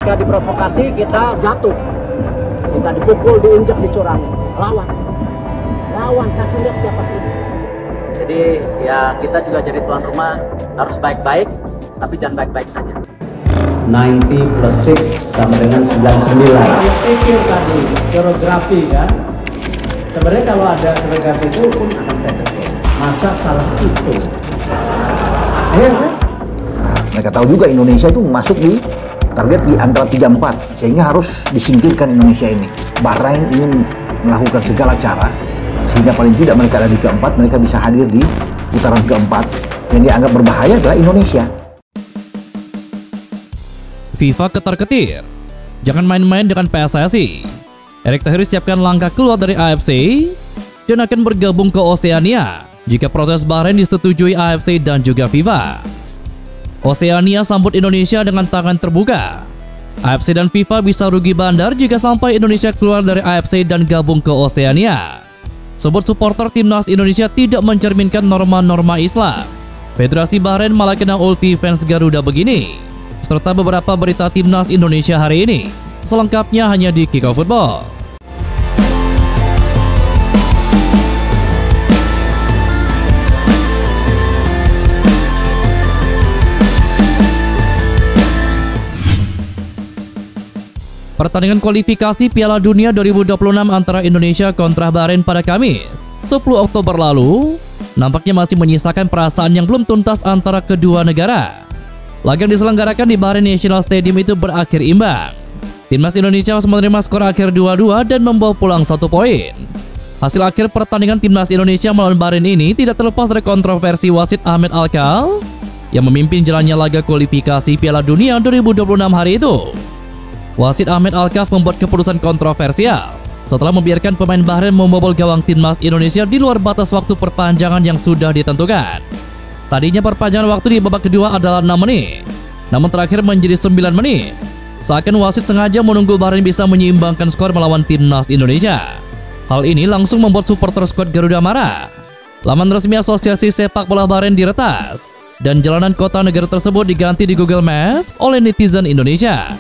Ketika diprovokasi kita jatuh, kita dipukul, diinjak, dicurangi. Lawan, kasih lihat siapa kita. Jadi ya kita juga jadi tuan rumah harus baik-baik, tapi jangan baik-baik saja. 90 plus 6 sama dengan 99. Dia pikir tadi koreografi kan. Sebenarnya kalau ada koreografi itu pun akan saya kerjain. Masa salah itu? Ya kan? Mereka tahu juga Indonesia itu masuk di target di antara 3-4, sehingga harus disingkirkan Indonesia ini. Bahrain ingin melakukan segala cara sehingga paling tidak mereka ada di keempat, mereka bisa hadir di putaran keempat. Yang dianggap berbahaya adalah Indonesia. FIFA ketar-ketir, jangan main-main dengan PSSI. Erick Thohir siapkan langkah keluar dari AFC dan akan bergabung ke Oceania jika proses Bahrain disetujui AFC dan juga FIFA. Oceania sambut Indonesia dengan tangan terbuka. AFC dan FIFA bisa rugi bandar jika sampai Indonesia keluar dari AFC dan gabung ke Oceania. Sebut supporter timnas Indonesia tidak mencerminkan norma-norma Islam. Federasi Bahrain malah kena ulti fans Garuda begini, serta beberapa berita timnas Indonesia hari ini. Selengkapnya hanya di Kickoff Football. Pertandingan kualifikasi Piala Dunia 2026 antara Indonesia kontra Bahrain pada Kamis, 10 Oktober lalu, nampaknya masih menyisakan perasaan yang belum tuntas antara kedua negara. Laga yang diselenggarakan di Bahrain National Stadium itu berakhir imbang. Timnas Indonesia harus menerima skor akhir 2-2 dan membawa pulang 1 poin. Hasil akhir pertandingan Timnas Indonesia melawan Bahrain ini tidak terlepas dari kontroversi wasit Ahmed Alkal yang memimpin jalannya laga kualifikasi Piala Dunia 2026 hari itu. Wasit Ahmed Alkaf membuat keputusan kontroversial setelah membiarkan pemain Bahrain membobol gawang Timnas Indonesia di luar batas waktu perpanjangan yang sudah ditentukan. Tadinya perpanjangan waktu di babak kedua adalah 6 menit, namun terakhir menjadi 9 menit. Seakan wasit sengaja menunggu Bahrain bisa menyeimbangkan skor melawan Timnas Indonesia. Hal ini langsung membuat supporter skuad Garuda marah. Laman resmi Asosiasi Sepak Bola Bahrain diretas, dan jalanan kota negara tersebut diganti di Google Maps oleh netizen Indonesia.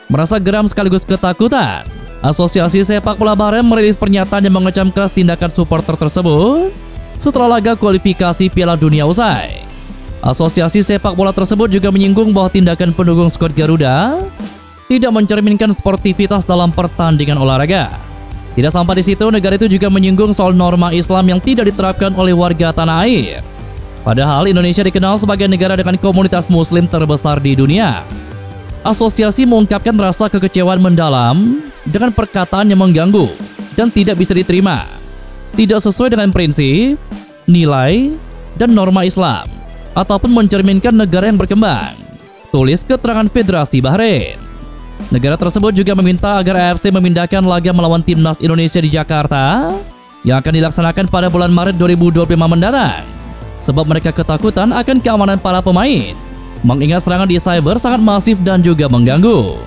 Merasa geram sekaligus ketakutan, Asosiasi Sepak Bola Bahrain merilis pernyataan yang mengecam keras tindakan supporter tersebut setelah laga kualifikasi Piala Dunia usai. Asosiasi Sepak Bola tersebut juga menyinggung bahwa tindakan pendukung skuad Garuda tidak mencerminkan sportivitas dalam pertandingan olahraga. Tidak sampai di situ, negara itu juga menyinggung soal norma Islam yang tidak diterapkan oleh warga tanah air. Padahal Indonesia dikenal sebagai negara dengan komunitas muslim terbesar di dunia. Asosiasi mengungkapkan rasa kekecewaan mendalam dengan perkataan yang mengganggu dan tidak bisa diterima, tidak sesuai dengan prinsip, nilai, dan norma Islam, ataupun mencerminkan negara yang berkembang. Tulis keterangan Federasi Bahrain. Negara tersebut juga meminta agar AFC memindahkan laga melawan Timnas Indonesia di Jakarta yang akan dilaksanakan pada bulan Maret 2025 mendatang, sebab mereka ketakutan akan keamanan para pemain, mengingat serangan di cyber sangat masif dan juga mengganggu.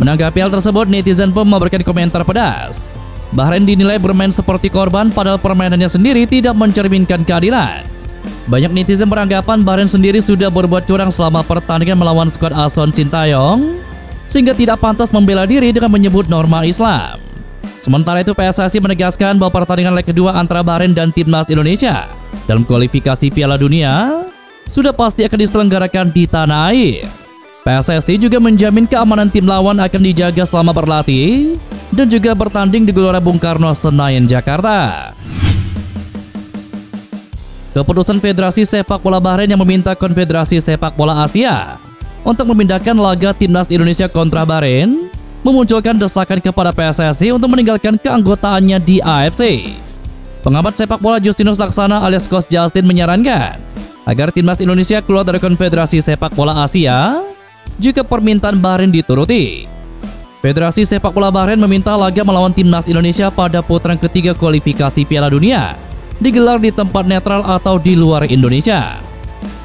Menanggapi hal tersebut, netizen pun memberikan komentar pedas. Bahrain dinilai bermain seperti korban padahal permainannya sendiri tidak mencerminkan keadilan. Banyak netizen beranggapan Bahrain sendiri sudah berbuat curang selama pertandingan melawan skuad asuhan Sintayong, sehingga tidak pantas membela diri dengan menyebut norma Islam. Sementara itu, PSSI menegaskan bahwa pertandingan leg kedua antara Bahrain dan Timnas Indonesia dalam kualifikasi Piala Dunia sudah pasti akan diselenggarakan di tanah air. PSSI juga menjamin keamanan tim lawan akan dijaga selama berlatih dan juga bertanding di Gelora Bung Karno, Senayan, Jakarta. Keputusan Federasi Sepak Bola Bahrain yang meminta Konfederasi Sepak Bola Asia untuk memindahkan laga Timnas Indonesia kontra Bahrain memunculkan desakan kepada PSSI untuk meninggalkan keanggotaannya di AFC. Pengamat sepak bola Justinus Laksana alias Coach Justin menyarankan agar Timnas Indonesia keluar dari Konfederasi Sepak Bola Asia jika permintaan Bahrain dituruti. Federasi Sepak Bola Bahrain meminta laga melawan Timnas Indonesia pada putaran ketiga kualifikasi Piala Dunia digelar di tempat netral atau di luar Indonesia.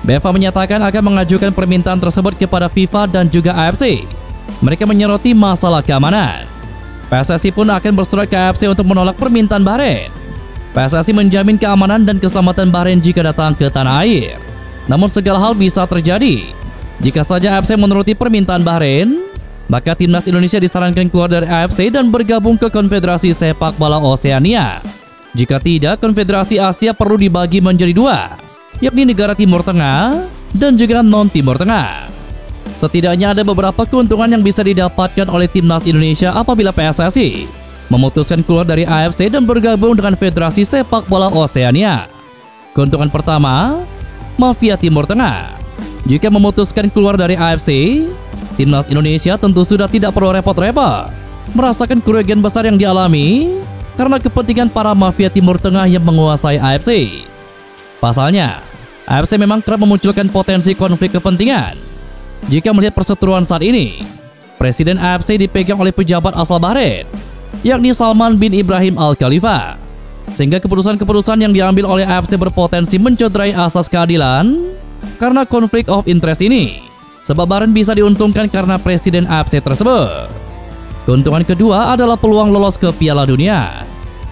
BFA menyatakan akan mengajukan permintaan tersebut kepada FIFA dan juga AFC. Mereka menyoroti masalah keamanan. PSSI pun akan bersurat ke AFC untuk menolak permintaan Bahrain. PSSI menjamin keamanan dan keselamatan Bahrain jika datang ke tanah air. Namun segala hal bisa terjadi. Jika saja AFC menuruti permintaan Bahrain, maka timnas Indonesia disarankan keluar dari AFC dan bergabung ke Konfederasi Sepak Bola Oseania. Jika tidak, Konfederasi Asia perlu dibagi menjadi dua, yakni negara Timur Tengah dan juga non-Timur Tengah. Setidaknya ada beberapa keuntungan yang bisa didapatkan oleh timnas Indonesia apabila PSSI memutuskan keluar dari AFC dan bergabung dengan Federasi Sepak Bola Oseania. Keuntungan pertama, mafia Timur Tengah. Jika memutuskan keluar dari AFC, timnas Indonesia tentu sudah tidak perlu repot-repot merasakan kerugian besar yang dialami karena kepentingan para mafia Timur Tengah yang menguasai AFC. Pasalnya, AFC memang kerap memunculkan potensi konflik kepentingan. Jika melihat perseteruan saat ini, Presiden AFC dipegang oleh pejabat asal Bahrain, yakni Salman bin Ibrahim Al Khalifa, sehingga keputusan-keputusan yang diambil oleh AFC berpotensi mencederai asas keadilan karena konflik of interest ini. Sebab Bahrain bisa diuntungkan karena presiden AFC tersebut. Keuntungan kedua adalah peluang lolos ke Piala Dunia.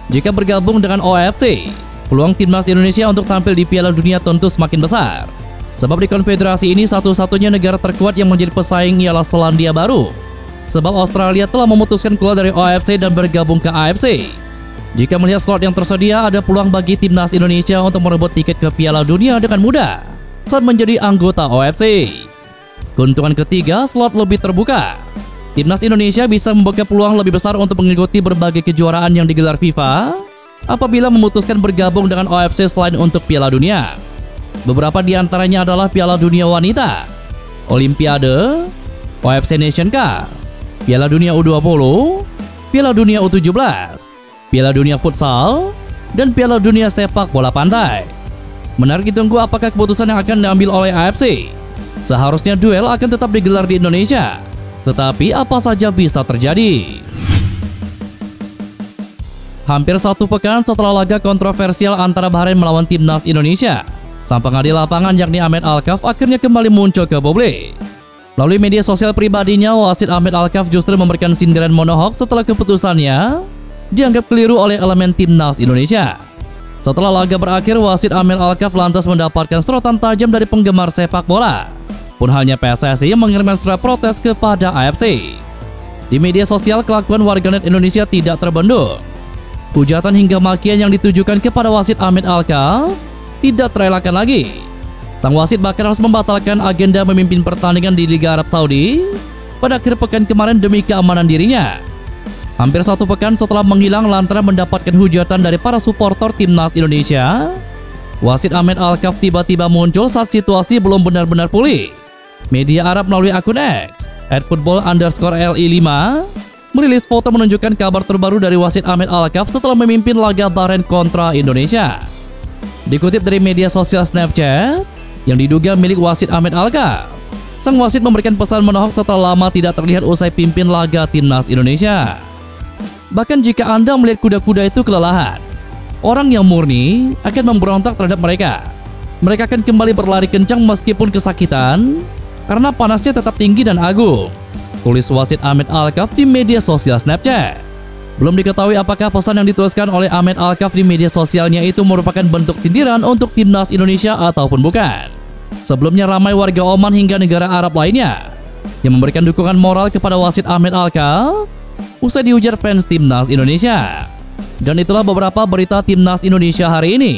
Jika bergabung dengan OFC, peluang timnas Indonesia untuk tampil di Piala Dunia tentu semakin besar. Sebab di konfederasi ini satu-satunya negara terkuat yang menjadi pesaing ialah Selandia Baru. Sebab Australia telah memutuskan keluar dari OFC dan bergabung ke AFC. Jika melihat slot yang tersedia, ada peluang bagi timnas Indonesia untuk merebut tiket ke Piala Dunia dengan mudah saat menjadi anggota OFC. Keuntungan ketiga, slot lebih terbuka. Timnas Indonesia bisa membuka peluang lebih besar untuk mengikuti berbagai kejuaraan yang digelar FIFA apabila memutuskan bergabung dengan OFC selain untuk Piala Dunia. Beberapa di antaranya adalah Piala Dunia Wanita, Olimpiade, OFC Nation Cup, Piala Dunia U20, Piala Dunia U17, Piala Dunia Futsal, dan Piala Dunia Sepak Bola Pantai. Menarik ditunggu apakah keputusan yang akan diambil oleh AFC. Seharusnya duel akan tetap digelar di Indonesia, tetapi apa saja bisa terjadi. Hampir satu pekan setelah laga kontroversial antara Bahrain melawan timnas Indonesia, sang pengadil lapangan yakni Ahmed Alkaf akhirnya kembali muncul ke publik. Melalui media sosial pribadinya, wasit Ahmed Alkaf justru memberikan sindiran monohok setelah keputusannya dianggap keliru oleh elemen timnas Indonesia. Setelah laga berakhir, wasit Ahmed Alkaf lantas mendapatkan sorotan tajam dari penggemar sepak bola. Pun halnya PSSI yang mengirimkan surat protes kepada AFC. Di media sosial, kelakuan warganet Indonesia tidak terbendung. Hujatan hingga makian yang ditujukan kepada wasit Ahmed Alkaf tidak terelakkan lagi. Sang wasit bahkan harus membatalkan agenda memimpin pertandingan di Liga Arab Saudi pada akhir pekan kemarin demi keamanan dirinya. Hampir satu pekan setelah menghilang lantaran mendapatkan hujatan dari para supporter timnas Indonesia, wasit Ahmed Alkaf tiba-tiba muncul saat situasi belum benar-benar pulih. Media Arab melalui akun X @football_li5 merilis foto menunjukkan kabar terbaru dari wasit Ahmed Alkaf setelah memimpin laga Bahrain kontra Indonesia. Dikutip dari media sosial Snapchat yang diduga milik wasit Ahmed Alkaf, sang wasit memberikan pesan menohok setelah lama tidak terlihat usai pimpin laga timnas Indonesia. Bahkan jika Anda melihat kuda-kuda itu kelelahan, orang yang murni akan memberontak terhadap mereka. Mereka akan kembali berlari kencang meskipun kesakitan, karena panasnya tetap tinggi dan agung, tulis wasit Ahmed Alkaf di media sosial Snapchat. Belum diketahui apakah pesan yang dituliskan oleh Ahmed Alkaf di media sosialnya itu merupakan bentuk sindiran untuk timnas Indonesia ataupun bukan. Sebelumnya ramai warga Oman hingga negara Arab lainnya yang memberikan dukungan moral kepada wasit Ahmed Alkaf usai diujar fans timnas Indonesia. Dan itulah beberapa berita timnas Indonesia hari ini.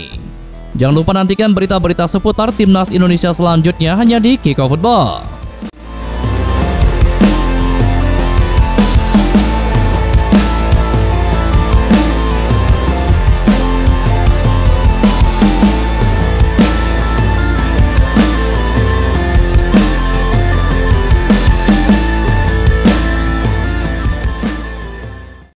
Jangan lupa nantikan berita-berita seputar timnas Indonesia selanjutnya hanya di Kickoff Football.